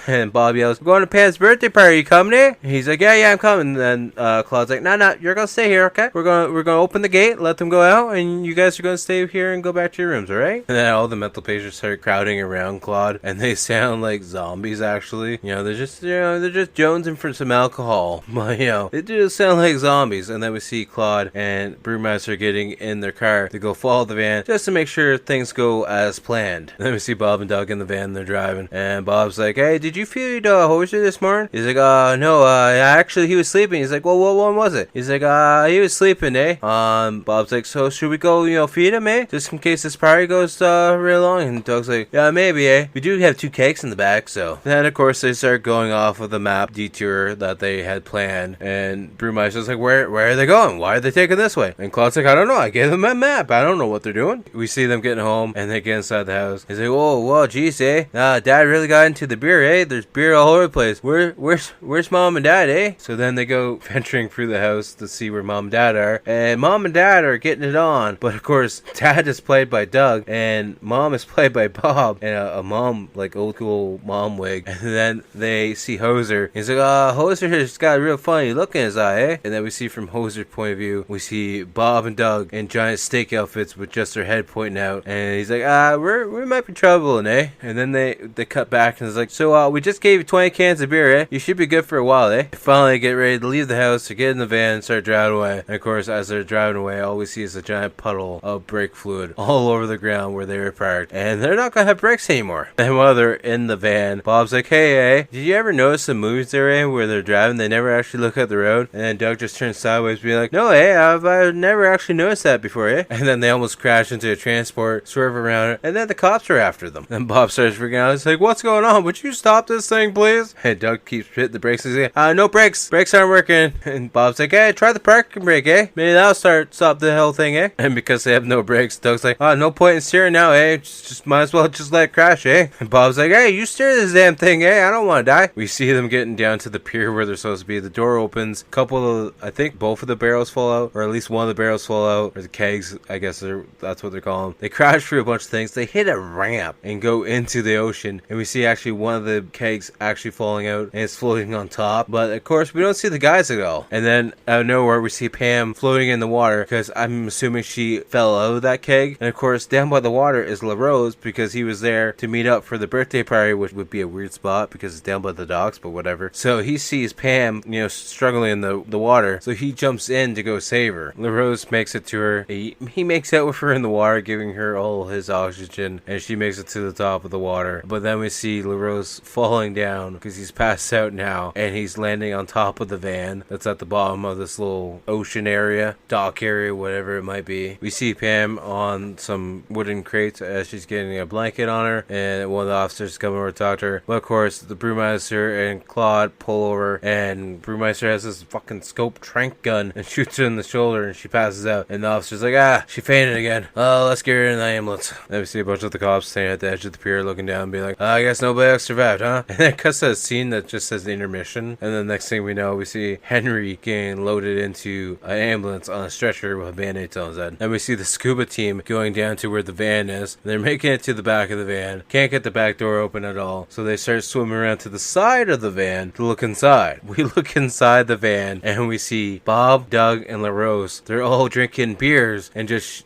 And Bob yells, we're going to Pan's birthday party, you coming, eh? And he's like, yeah, I'm coming. And then Claude's like, no, you're gonna stay here, okay? We're gonna open the gate, let them go out, and you guys are gonna stay here and go back to your rooms, alright? And then all the mental patients start crowding around Claude, and they sound like zombies, actually. They're just jonesing for some alcohol. But, they do sound like zombies. And then we see Claude and Brewmaster getting in their car to go follow the van, just to make sure things go as planned. And then we see Bob and Doug in the van, they're driving, and Bob's like, hey, did you feed Hoser this morning? He's like, no, actually he was sleeping. He's like, well, what one was it? He's like, he was sleeping, eh? Bob's like, so should we go, feed him, eh? Just in case this party goes real long. And Doug's like, yeah, maybe, eh? We do have 2 cakes in the back, so. Then, of course, they start going off of the map detour that they had planned, and Brewmeister's like, where are they going? Why are they taking this way? And Claude's like, I don't know, I gave them a map, I don't know what they're doing. We see them getting home, and they get inside the house. He's like, whoa, geez, eh? Dad really got into the beer, eh? There's beer all over the place. Where's mom and dad, eh? So then they go venturing through the house to see where mom and dad are. And mom and dad are getting it on. But of course, dad is played by Doug. And mom is played by Bob. And a mom, like old school mom wig. And then they see Hoser. He's like, Hoser's got a real funny look in his eye, eh? And then we see from Hoser's point of view, we see Bob and Doug in giant steak outfits with just their head pointing out. And he's like, we might be troubling, eh? And then they cut back and it's like, so we just gave you 20 cans of beer, eh? You should be good for a while, eh? They finally get ready to leave the house to get in the van and start driving away. And of course, as they're driving away, all we see is a giant puddle of brake fluid all over the ground where they were parked. And they're not gonna have brakes anymore. And while they're in the van, Bob's like, hey, eh? Did you ever notice the movies there, eh? Where they're driving, they never actually look at the road? And then Doug just turns sideways being like, no, eh? I've never actually noticed that before, eh? And then they almost crash into a transport, swerve around it, and then the cops are after them. And Bob starts freaking out. He's like, what's going on? Would you stop this thing, please? And Doug keeps hitting the brakes. He's like, no brakes. Brakes aren't working. And Bob's like, hey, try the parking brake, eh? Maybe that'll stop the whole thing, eh? And because they have no brakes, Doug's like, no point in steering now, eh? Just might as well just let it crash, eh? And Bob's like, hey, you steer this damn thing, eh? I don't want to die. We see them getting down to the pier where they're supposed to be. The door opens. I think both of the barrels fall out, or at least one of the barrels fall out, or the kegs, I guess that's what they're calling. They crash through a bunch of things. They hit a ramp and go into the ocean, and we see actually one of the kegs actually falling out, and it's floating on top. But of course, we don't see the guys at all. And then out of nowhere, we see Pam floating in the water, because I'm assuming she fell out of that keg. And of course, down by the water is LaRose, because he was there to meet up for the birthday party, which would be a weird spot because it's down by the docks, but whatever. So he sees Pam, struggling in the water, so he jumps in to go save her. LaRose makes it to her. He makes out with her in the water, giving her all his oxygen, and she makes it to the top of the water. But then we see LaRose falling down because he's passed out now, and he's landing on top of the van that's at the bottom of this little ocean area, dock area, whatever it might be. We see Pam on some wooden crates as she's getting a blanket on her, and one of the officers come over to talk to her. But of course, the brewmeister and Claude pull over, and brewmeister has this fucking scope trank gun and shoots her in the shoulder, and she passes out. And the officer's like, she fainted again. Let's get her in the ambulance. Then we see a bunch of the cops standing at the edge of the pier looking down and be like, I guess nobody else survived, huh? And then it cuts to a scene that just says intermission. And then next thing we know, we see Henry getting loaded into an ambulance on a stretcher with a band-aid on his head. And we see the scuba team going down to where the van is. They're making it to the back of the van. Can't get the back door open at all. So they start swimming around to the side of the van to look inside. We look inside the van and we see Bob, Doug, and LaRose. They're all drinking beers and just,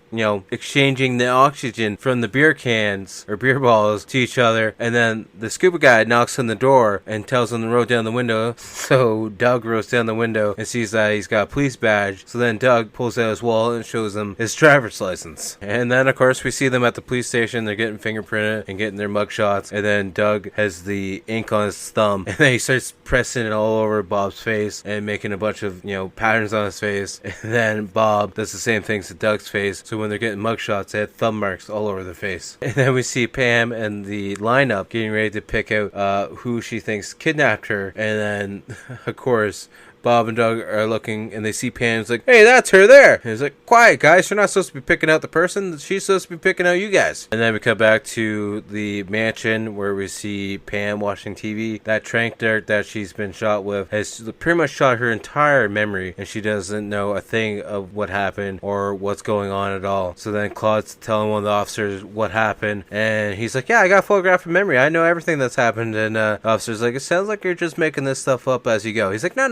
exchanging the oxygen from the beer cans or beer balls to each other. And then the scuba guy knocks on the door and tells them to roll down the window. So Doug rolls down the window and sees that he's got a police badge. So then Doug pulls out his wallet and shows them his driver's license. And then, of course, we see them at the police station. They're getting fingerprinted and getting their mugshots. And then Doug has the ink on his thumb. And then he starts pressing it all over Bob's face and making a bunch of, patterns on his face. And then Bob does the same things to Doug's face. So when they're getting mugshots, they have thumb marks all over their face. And then we see Pam and the lineup getting ready to pick out who she thinks kidnapped her. And then, of course, Bob and Doug are looking, and they see Pam's like, hey, that's her there. And he's like, quiet, guys. You're not supposed to be picking out the person. She's supposed to be picking out you guys. And then we come back to the mansion where we see Pam watching TV. That trank dart that she's been shot with has pretty much shot her entire memory, and she doesn't know a thing of what happened or what's going on at all. So then Claude's telling one of the officers what happened, and he's like, yeah, I got photographic memory. I know everything that's happened. And the officer's like, it sounds like you're just making this stuff up as you go. He's like, no,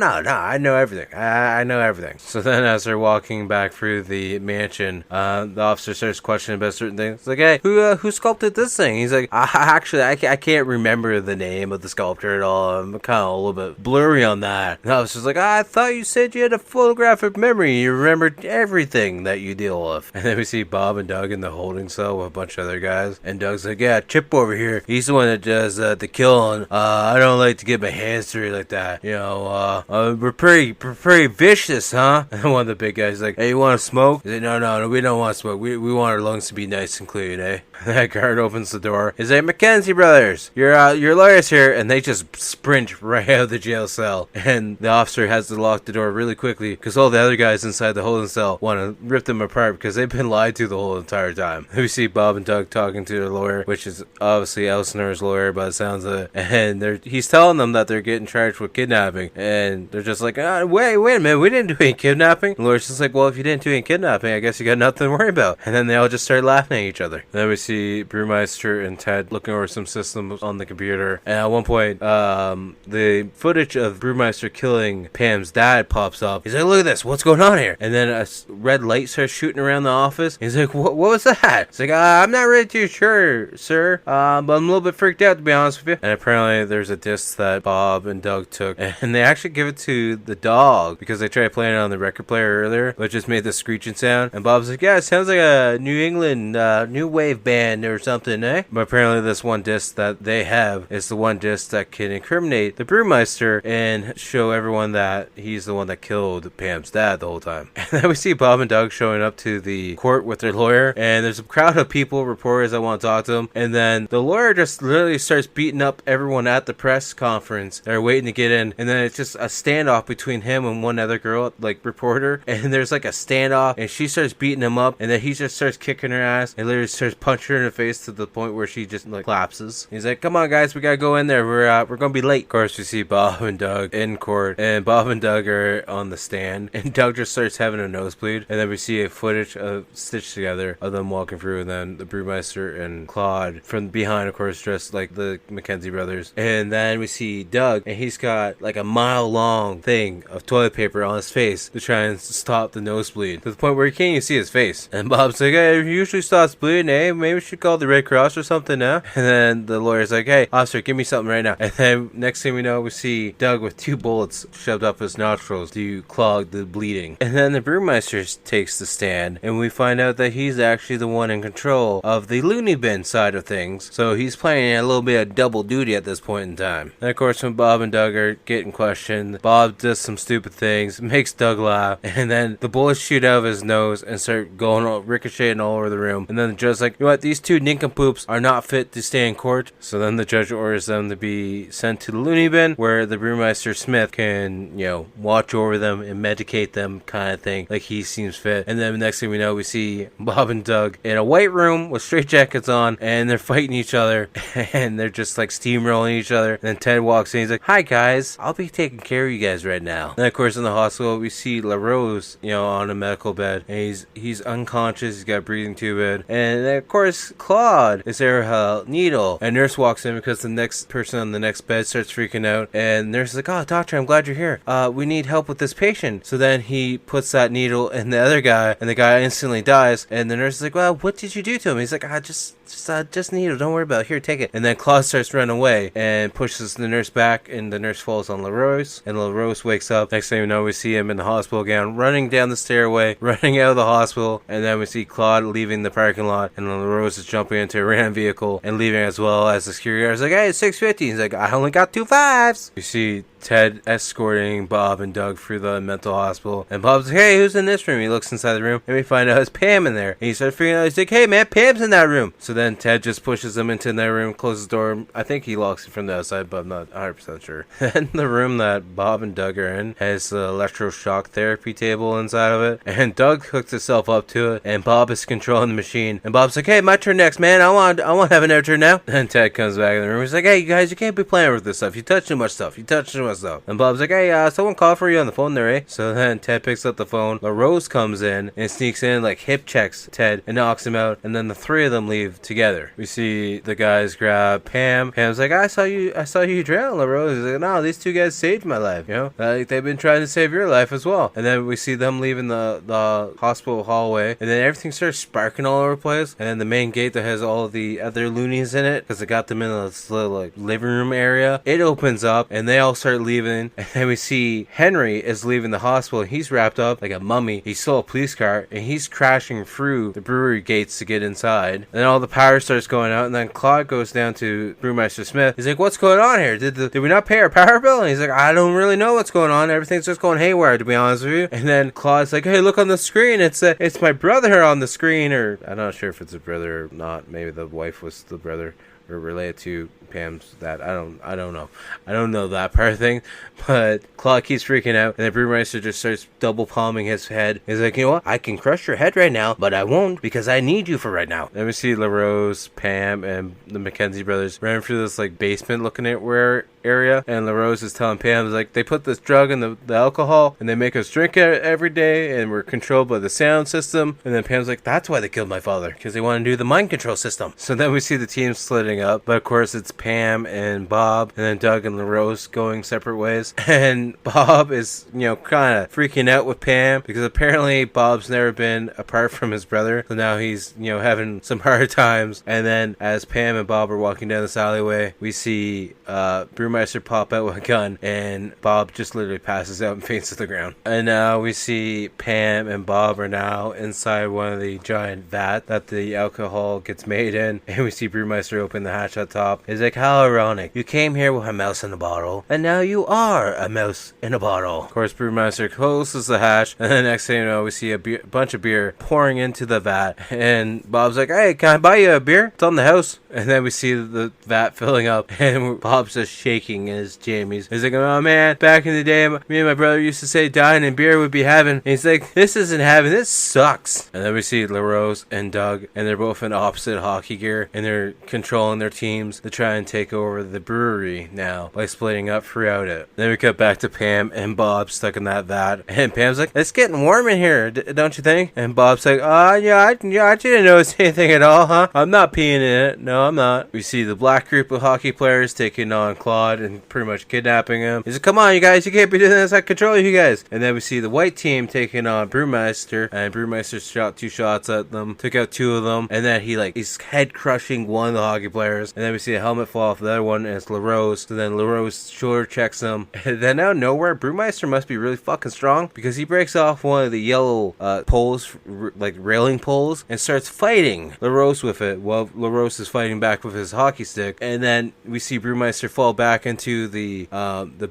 I know everything. I know everything. So then as they're walking back through the mansion, the officer starts questioning about certain things. It's like, hey, who sculpted this thing? He's like, I can't remember the name of the sculptor at all. I'm kind of a little bit blurry on that. And the officer's like, I thought you said you had a photographic memory. You remembered everything that you deal with. And then we see Bob and Doug in the holding cell with a bunch of other guys. And Doug's like, yeah, Chip over here. He's the one that does the killing. I don't like to get my hands dirty like that. We're pretty vicious, huh? And one of the big guys is like, hey, you want to smoke? He's like, no, we don't want to smoke. We want our lungs to be nice and clean, eh? That guard opens the door. He's like, Mackenzie brothers, your lawyer's here. And they just sprint right out of the jail cell. And the officer has to lock the door really quickly because all the other guys inside the holding cell want to rip them apart because they've been lied to the whole entire time. We see Bob and Doug talking to their lawyer, which is obviously Elsnor's lawyer by the sounds of it. And he's telling them that they're getting charged with kidnapping. And they're just like, wait a minute, we didn't do any kidnapping. The lawyer's just like, well, if you didn't do any kidnapping, I guess you got nothing to worry about. And then they all just start laughing at each other. And then we see Brewmeister and Ted looking over some systems on the computer. And at one point, the footage of Brewmeister killing Pam's dad pops up. He's like, look at this, what's going on here? And then a red light starts shooting around the office. He's like, what was that? It's like, I'm not really too sure, sir, but I'm a little bit freaked out, to be honest with you. And apparently there's a disc that Bob and Doug took, and they actually give it to the dog because they tried playing it on the record player earlier, but it just made the screeching sound. And Bob's like, yeah, it sounds like a New England new wave band or something, eh? But apparently this one disc that they have is the one disc that can incriminate the Brewmeister and show everyone that he's the one that killed Pam's dad the whole time. And then we see Bob and Doug showing up to the court with their lawyer, and there's a crowd of people, reporters that want to talk to them, and then the lawyer just literally starts beating up everyone at the press conference. They're waiting to get in, and then it's just a standoff between him and one other girl, like reporter, and there's like a standoff, and she starts beating him up, and then he just starts kicking her ass, and literally starts punching her in the face to the point where she just like collapses. He's like, come on guys, we gotta go in there, we're gonna be late. Of course, we see Bob and Doug in court, and Bob and Doug are on the stand, and Doug just starts having a nosebleed, and then we see a footage of stitched together of them walking through, and then the Brewmeister and Claude from behind, of course, dressed like the Mackenzie brothers. And then we see Doug, and he's got like a mile-long thing of toilet paper on his face to try and stop the nosebleed, to the point where you can't even see his face. And Bob's like, hey, it usually stops bleeding, eh? Maybe we should call the Red Cross or something now. And then the lawyer's like, hey, officer, give me something right now. And then next thing we know, we see Doug with 2 bullets shoved up his nostrils to clog the bleeding. And then the Brewmeister takes the stand, and we find out that he's actually the one in control of the loony bin side of things. So he's playing a little bit of double duty at this point in time. And of course, when Bob and Doug are getting questioned, Bob does some stupid things, makes Doug laugh, and then the bullets shoot out of his nose and start going ricocheting all over the room. And then the judge's like, you know what, these 2 nincompoops are not fit to stay in court. So then the judge orders them to be sent to the loony bin, where the Brewmeister Smith can, watch over them and medicate them, kind of thing, like he seems fit. And then the next thing we know, we see Bob and Doug in a white room with straitjackets on, and they're fighting each other, and they're just like steamrolling each other. And then Ted walks in, he's like, hi guys, I'll be taking care of you guys right now. And of course in the hospital, we see LaRose, on a medical bed, and he's unconscious, he's got a breathing tube in. And then of course Claude is there with a needle. And nurse walks in because the next person on the next bed starts freaking out, and nurse is like, oh doctor, I'm glad you're here. We need help with this patient. So then he puts that needle in the other guy, and the guy instantly dies. And the nurse is like, well, what did you do to him? He's like, just needle, don't worry about it, here, take it. And then Claude starts running away and pushes the nurse back, and the nurse falls on LaRose, and LaRose wakes up. Next thing we know, we see him in the hospital again, running down the stairway, running out of the hospital. And then we see Claude leaving the parking lot, and LaRose is jumping into a random vehicle and leaving, as well as the security guard is like, hey, it's 6:50. He's like, I only got 2 5s. We see Ted escorting Bob and Doug through the mental hospital, and Bob's like, hey, who's in this room? He looks inside the room, and we find out it's Pam in there. And he starts figuring out, he's like, hey man, Pam's in that room. So then Ted just pushes them into their room, closes the door. I think he locks it from the outside, but I'm not 100% sure. And the room that Bob and Doug are in has the electroshock therapy table inside of it, and Doug hooks himself up to it, and Bob is controlling the machine. And Bob's like, hey, my turn next, man. I want to have another turn now. And Ted comes back in the room. He's like, hey, you guys, you can't be playing with this stuff. You touch too much stuff. And Bob's like, hey, someone called for you on the phone there, eh? So then Ted picks up the phone. LaRose comes in and sneaks in, like hip checks Ted and knocks him out, and then the 3 of them leave together. We see the guys grab Pam. Pam's like, I saw you drown, LaRose. He's like, no, these 2 guys saved my life, like they've been trying to save your life as well. And then we see them leaving the hospital hallway, and then everything starts sparking all over the place. And then the main gate that has all of the other loonies in it, because it got them in this little like living room area, it opens up, and they all start leaving. And then we see Henry is leaving the hospital. He's wrapped up like a mummy. He's still a police car, and he's crashing through the brewery gates to get inside. And then all the power starts going out, and then Claude goes down to Brewmeister Smith. He's like, what's going on here? Did we not pay our power bill? And he's like, I don't really know what's going on. Everything's just going haywire, to be honest with you. And then Claude's like, hey, look on the screen. It's my brother on the screen. Or I'm not sure if it's a brother or not. Maybe the wife was the brother or related to Pam's dad. I don't know. I don't know that part of thing. But Claude keeps freaking out, and then Brewmeister just starts double palming his head. He's like, you know what? I can crush your head right now, but I won't because I need you for right now. Then we see LaRose, Pam, and the Mackenzie brothers running through this like basement looking at where area, and LaRose is telling Pam, like, they put this drug in the alcohol and they make us drink it every day, and we're controlled by the sound system. And then Pam's like, that's why they killed my father, because they want to do the mind control system. So then we see the team splitting up, but of course it's Pam and Bob, and then Doug and LaRose going separate ways. And Bob is, you know, kind of freaking out with Pam because apparently Bob's never been apart from his brother, so now he's, you know, having some hard times. And then as Pam and Bob are walking down this alleyway, we see Brewmeister pop out with a gun, and Bob just literally passes out and faints to the ground. And now we see Pam and Bob are now inside one of the giant vat that the alcohol gets made in, and we see Brewmeister open the hatch at top. He's like, how ironic. You came here with a mouse in a bottle, and now you are a mouse in a bottle. Of course, Brewmeister closes the hatch, and then next thing you know, we see a bunch of beer pouring into the vat, and Bob's like, hey, can I buy you a beer? It's on the house. And then we see the vat filling up, and Bob's just shaking in his jammies. He's like, oh man, back in the day, me and my brother used to say dying and beer would be heaven. And he's like, this isn't heaven, this sucks. And then we see LaRose and Doug, and they're both in opposite hockey gear, and they're controlling their teams to try and take over the brewery now by splitting up throughout it. Then we cut back to Pam and Bob stuck in that vat, and Pam's like, it's getting warm in here, don't you think? And Bob's like, I didn't notice anything at all, huh? I'm not peeing in it. No, I'm not. We see the black group of hockey players taking on Claude and pretty much kidnapping him. He's like, come on, you guys, you can't be doing this. I control you guys. And then we see the white team taking on Brewmeister, and Brewmeister shot 2 shots at them, took out 2 of them, and then he's head crushing one of the hockey players. And then we see a helmet fall off the other one, and it's LaRose. So then LaRose shoulder checks him. And then out of nowhere, Brewmeister must be really fucking strong, because he breaks off one of the yellow poles, like railing poles, and starts fighting LaRose with it while LaRose is fighting back with his hockey stick. And then we see Brewmeister fall back into the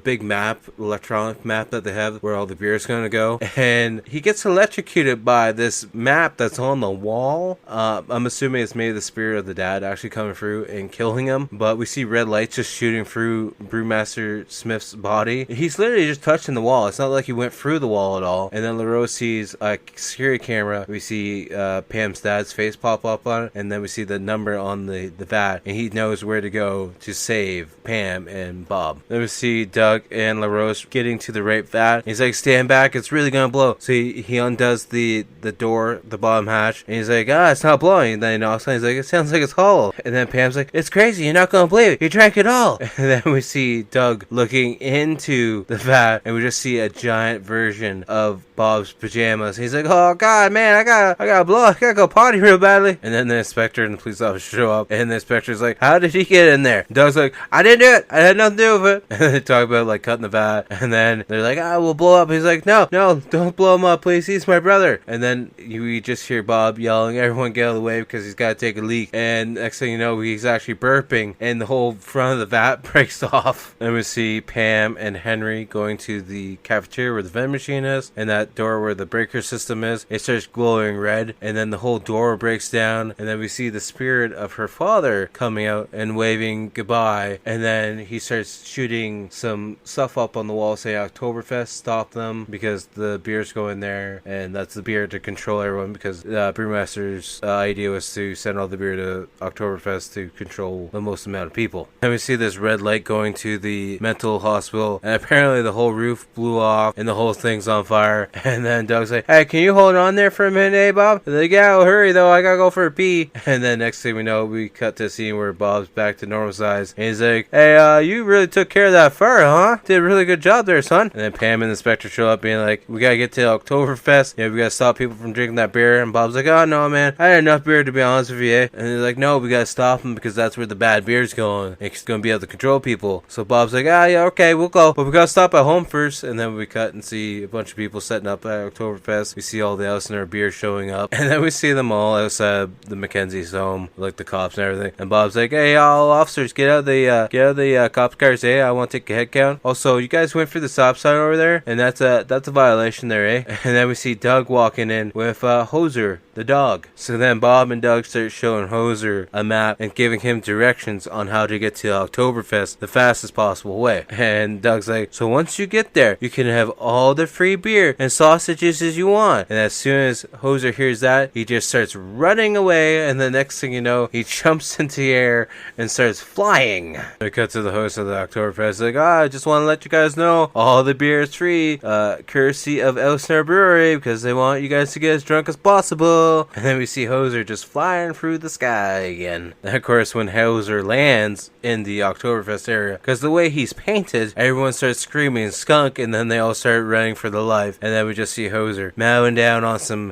big map, electronic map that they have where all the beer is going to go, and he gets electrocuted by this map that's on the wall. I'm assuming it's maybe the spirit of the dad actually coming through and killing him, but we see red lights just shooting through Brewmaster Smith's body. He's literally just touching the wall. It's not like he went through the wall at all. And then LaRose sees a security camera. We see Pam's dad's face pop up on it, and then we see the number on the vat, and he knows where to go to save Pam and Bob. Then we see Doug and LaRose getting to the right vat. He's like, stand back, it's really gonna blow. So he undoes the door, the bottom hatch, and he's like, it's not blowing. And then he knocks on it, he's like, it sounds like it's hollow. And then Pam's like, it's crazy, you're not gonna believe it, you drank it all. And then we see Doug looking into the vat, and we just see a giant version of Bob's pajamas. He's like, oh god, man, I gotta blow, I gotta go potty real badly. And then the inspector and the police officer show up, and the inspector's like, how did he get in there? Doug's like, I didn't do it, I had nothing to do with it. And they talk about like cutting the vat, and then they're like, we'll blow up. He's like, no, don't blow him up, please, he's my brother. And then we just hear Bob yelling, everyone get out of the way because he's gotta take a leak. And next thing you know, he's actually burping, and the whole front of the vat breaks off. And we see Pam and Henry going to the cafeteria where the vending machine is, and that door where the breaker system is, it starts glowing red, and then the whole door breaks down, and then we see the spirit of her father coming out and waving goodbye. And then he starts shooting some stuff up on the wall saying Oktoberfest, stop them, because the beer's going there, and that's the beer to control everyone, because Brewmaster's idea was to send all the beer to Oktoberfest to control the most amount of people. And we see this red light going to the mental hospital, and apparently the whole roof blew off and the whole thing's on fire. And then Doug's like, hey, can you hold on there for a minute, eh, Bob? And they're like, yeah, well, hurry though, I gotta go for a pee. And then next thing we know, we cut to a scene where Bob's back to normal size, and he's like, hey, you really took care of that fire, huh? Did a really good job there, son. And then Pam and the inspector show up being like, we gotta get to Oktoberfest, we gotta stop people from drinking that beer. And Bob's like, oh no, man, I had enough beer to be honest with you, eh? And they're like, no, we gotta stop them because that's where the bad beer's going. It's gonna be able to control people. So Bob's like, yeah, okay, we'll go, but we gotta stop at home first. And then we cut and see a bunch of people setting up at Oktoberfest. We see all the Elsinore beer showing up, and then we see them all outside the Mackenzie's home, like the cops and everything. And Bob's like, hey, all officers, get out of the cop car, say, hey, I want to take a head count. Also, you guys went for the stop sign over there, and that's a violation there, eh? And then we see Doug walking in with Hoser, the dog. So then Bob and Doug start showing Hoser a map and giving him directions on how to get to Oktoberfest the fastest possible way. And Doug's like, so once you get there, you can have all the free beer and sausages as you want. And as soon as Hoser hears that, he just starts running away, and the next thing you know, he jumps into the air and starts flying. We cut to the host of the Oktoberfest, like, I just want to let you guys know all the beer is free, courtesy of Elsner Brewery, because they want you guys to get as drunk as possible. And then we see Hoser just flying through the sky again. And of course, when Hoser lands in the Oktoberfest area, because the way he's painted, everyone starts screaming skunk, and then they all start running for their life. And then we just see Hoser mowing down on some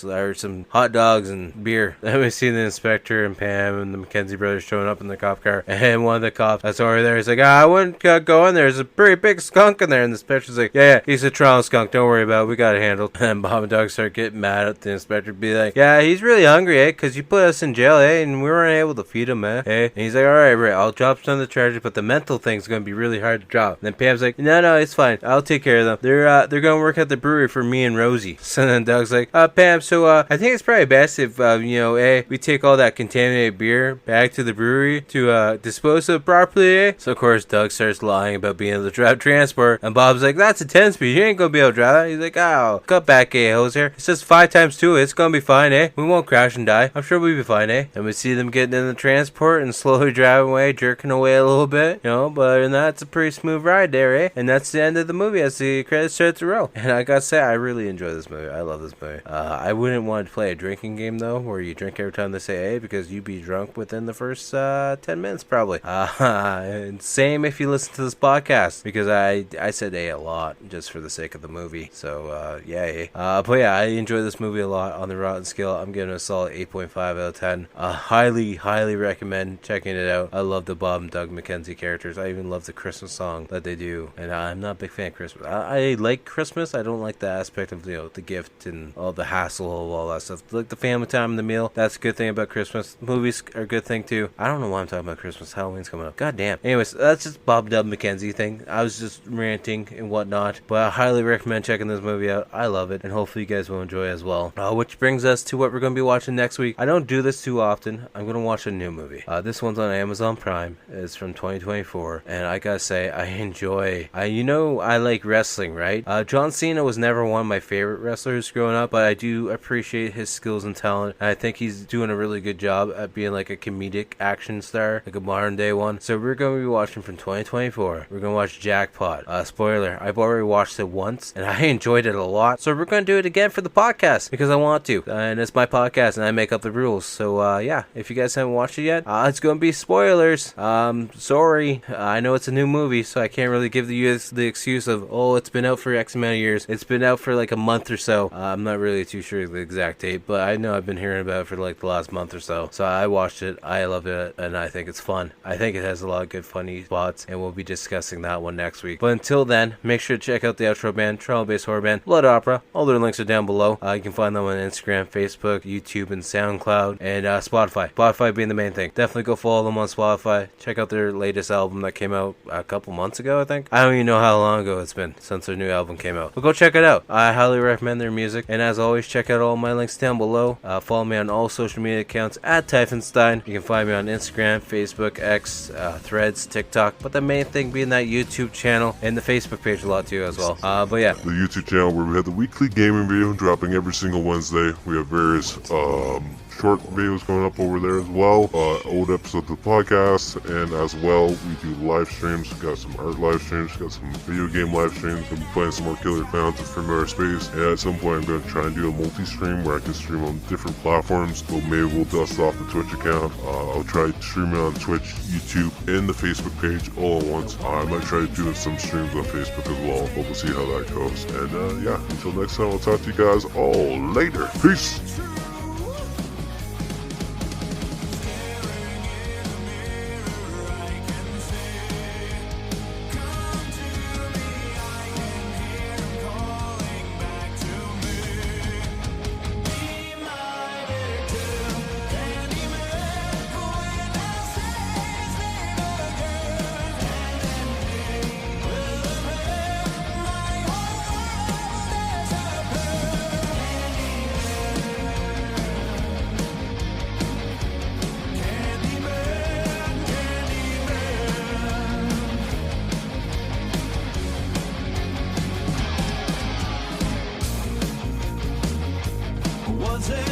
hot dogs and beer. Then we see the inspector and Pam and the McKenzie brothers showing up in the cop car, and one of the cops that's over there is like, I wouldn't go in there, there's a pretty big skunk in there. And the inspector's like, yeah, he's a Toronto skunk, don't worry about it, we got it handled. And Bob and Doug start getting mad at the inspector, be like, yeah, he's really hungry, eh, because you put us in jail, eh, and we weren't able to feed him, eh. And he's like, alright, right, I'll drop some of the charges, but the mental thing's gonna be really hard to drop. And then Pam's like, no, it's fine, I'll take care of them. They're gonna work at the brewery for me and Rosie. So then Doug's like, Pam, so I think it's probably best if we take all that contaminated beer back to the brewery to dispose of it properly, eh? So of course Doug starts lying about being able to drive transport, and Bob's like, that's a 10-speed, you ain't gonna be able to drive that. He's like, oh, cut back, eh, Hoser. It's just 5 times 2, it's gonna be fine, eh? We won't crash and die. I'm sure we'll be fine, eh? And we see them getting in the transport and slowly driving away, jerking away a little bit, but other than that, it's a pretty smooth ride there, eh? And that's the end of the movie as the credits start to roll. And I gotta say, I really enjoy this movie. I love this movie. I wouldn't want to play a drinking game though, where you drink every time they say, eh, because you'd be drunk within the first 10 minutes probably. And same if you listen to this podcast, because I said a lot just for the sake of the movie. So yay. But yeah, I enjoy this movie a lot. On the Rotten scale, I'm giving it a solid 8.5 out of 10. Highly recommend checking it out. I love the Bob and Doug McKenzie characters. I even love the Christmas song that they do, and I'm not a big fan of Christmas. I like Christmas. I don't like the aspect of the gift and all the hassle of all that stuff. Like the family time and the meal, that's a good thing about Christmas. Movies are a good thing too. I don't know why I'm talking about Christmas. Halloween's coming up. God damn. Anyways, that's just Bob Dub McKenzie thing. I was just ranting and whatnot, but I highly recommend checking this movie out. I love it, and hopefully you guys will enjoy it as well. Which brings us to what we're going to be watching next week. I don't do this too often. I'm going to watch a new movie. This one's on Amazon Prime. It's from 2024, and I gotta say, I enjoy. I like wrestling, right? John Cena was never one of my favorite wrestlers growing up, but I do appreciate his skills and talent, and I think he's doing a really good job at being like a comedic action star, like a modern day one. So we're going to be watching from 2024. We're going to watch Jackpot. Spoiler, I've already watched it once, and I enjoyed it a lot, so we're going to do it again for the podcast, because I want to, and it's my podcast, and I make up the rules. So yeah, if you guys haven't watched it yet, it's going to be spoilers. Sorry, I know it's a new movie, so I can't really give you the excuse of, oh, it's been out for X amount of years. It's been out for like a month or so. I'm not really too sure the exact date, but I know I've been hearing about it for like the last month or so. So I watched it, I love it, and I think it's fun. I think it has a lot of good funny spots, and we'll be discussing that one next week. But until then, make sure to check out the outro band, Toronto-based horror band, Blood Opera. All their links are down below. You can find them on Instagram, Facebook, YouTube, and SoundCloud, and Spotify. Spotify being the main thing. Definitely go follow them on Spotify. Check out their latest album that came out a couple months ago, I think. I don't even know how long ago it's been since their new album came out. But go check it out. I highly recommend their music. And as always, check out all my links down below. Follow me on all social media accounts at Typhonstein. You can find me on Instagram, Facebook, X, Threads, TikTok. But the main thing being that YouTube channel and the Facebook page a lot too as well. But yeah. The YouTube channel where we have the weekly gaming video dropping every single Wednesday. We have various short videos going up over there as well, old episodes of the podcast, and as well we do live streams. Got some art live streams, got some video game live streams. We'll be playing some more Killer Clowns in Familiar Space, and at some point I'm going to try and do a multi-stream where I can stream on different platforms, but maybe we'll dust off the Twitch account. I'll try streaming on Twitch, YouTube, and the Facebook page all at once. I might try to do some streams on Facebook as well, but we'll see how that goes. And yeah, until next time, I'll talk to you guys all later. Peace! dancing.